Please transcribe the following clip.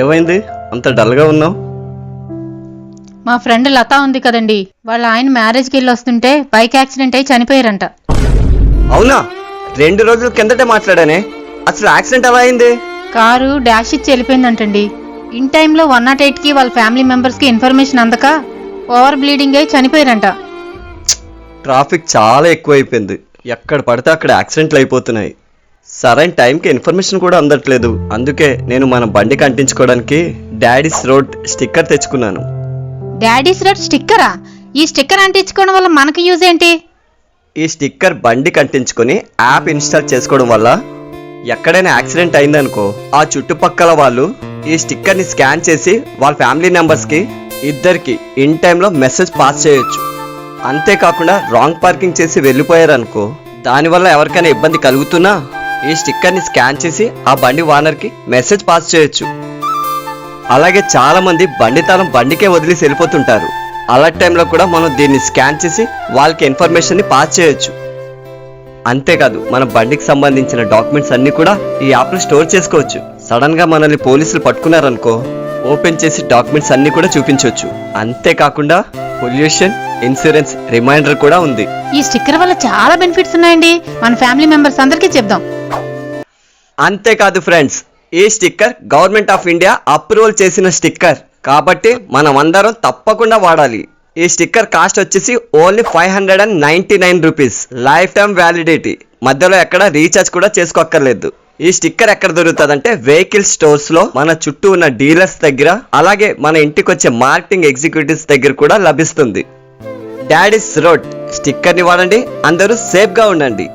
ఏమైంది అంత డల్గా ఉన్నావు? మా ఫ్రెండ్ లత ఉంది కదండి, వాళ్ళ ఆయన మ్యారేజ్కి వెళ్ళి వస్తుంటే బైక్ యాక్సిడెంట్ అయి చనిపోయారంట. అవునా? 2 రోజుల కిందటే మాట్లాడానే. అసలు యాక్సిడెంట్ ఎలా అయింది? కారు డాష్ ఇచ్చి వెళ్ళిపోయిందంటండి. ఇన్ టైంలో 108కి వాళ్ళ ఫ్యామిలీ మెంబర్స్కి ఇన్ఫర్మేషన్ అందక ఓవర్ బ్లీడింగ్ అయి చనిపోయారంట. ట్రాఫిక్ చాలా ఎక్కువైపోయింది. ఎక్కడ పడితే అక్కడ యాక్సిడెంట్లు అయిపోతున్నాయి. సరైన టైంకి ఇన్ఫర్మేషన్ కూడా అందట్లేదు. అందుకే నేను మన బండికి అంటించుకోవడానికి డాడీస్ రోడ్ స్టిక్కర్ తెచ్చుకున్నాను. డాడీస్ రోడ్ స్టిక్కరా? ఈ స్టిక్కర్ అంటించుకోవడం వల్ల మనకు యూజ్ ఏంటి? ఈ స్టిక్కర్ బండికి అంటించుకొని యాప్ ఇన్స్టాల్ చేసుకోవడం వల్ల ఎక్కడైనా యాక్సిడెంట్ అయిందనుకో ఆ చుట్టుపక్కల వాళ్ళు ఈ స్టిక్కర్ని స్కాన్ చేసి వాళ్ళ ఫ్యామిలీ మెంబర్స్కి ఇద్దరికి ఇన్ టైంలో మెసేజ్ పాస్ చేయొచ్చు. అంతేకాకుండా రాంగ్ పార్కింగ్ చేసి వెళ్ళిపోయారనుకో దానివల్ల ఎవరికైనా ఇబ్బంది కలుగుతున్నా ఈ స్టిక్కర్ని స్కాన్ చేసి ఆ బండి ఓనర్కి మెసేజ్ పాస్ చేయొచ్చు. అలాగే చాలా మంది బండి తాళం బండికే వదిలేసి వెళ్ళిపోతుంటారు. అలాంటి టైంలో కూడా మనం దీన్ని స్కాన్ చేసి వాళ్ళకి ఇన్ఫర్మేషన్ని పాస్ చేయొచ్చు. అంతేకాదు మన బండికి సంబంధించిన డాక్యుమెంట్స్ అన్నీ కూడా ఈ యాప్లో స్టోర్ చేసుకోవచ్చు. సడన్గా మనల్ని పోలీసులు పట్టుకున్నారనుకో ఓపెన్ చేసి డాక్యుమెంట్స్ అన్నీ కూడా చూపించవచ్చు. అంతేకాకుండా పొల్యూషన్ ఇన్సూరెన్స్ రిమైండర్ కూడా ఉంది. ఈ స్టిక్కర్ వల్ల చాలా బెనిఫిట్స్ ఉన్నాయండి. మన ఫ్యామిలీ మెంబర్స్ అందరికీ చెప్దాం. అంతేకాదు ఫ్రెండ్స్, ఈ sticker government of India approval చేసిన స్టిక్కర్ కాబట్టి మనం అందరం తప్పకుండా వాడాలి. ఈ స్టిక్కర్ కాస్ట్ వచ్చేసి only 599 rupees. Life time validity. మధ్యలో ఎక్కడ రీఛార్జ్ కూడా చేసుకోక్కర్లేదు. ఈ స్టిక్కర్ ఎక్కడ దొరుకుతుందంటే వెహికల్ స్టోర్స్ లో, మన చుట్టూ ఉన్న డీలర్స్ దగ్గర, అలాగే మన ఇంటికి వచ్చే మార్కెటింగ్ ఎగ్జిక్యూటివ్స్ దగ్గర కూడా లభిస్తుంది. డాడీస్ రోడ్ స్టిక్కర్ని వాడండి, అందరూ సేఫ్గా ఉండండి.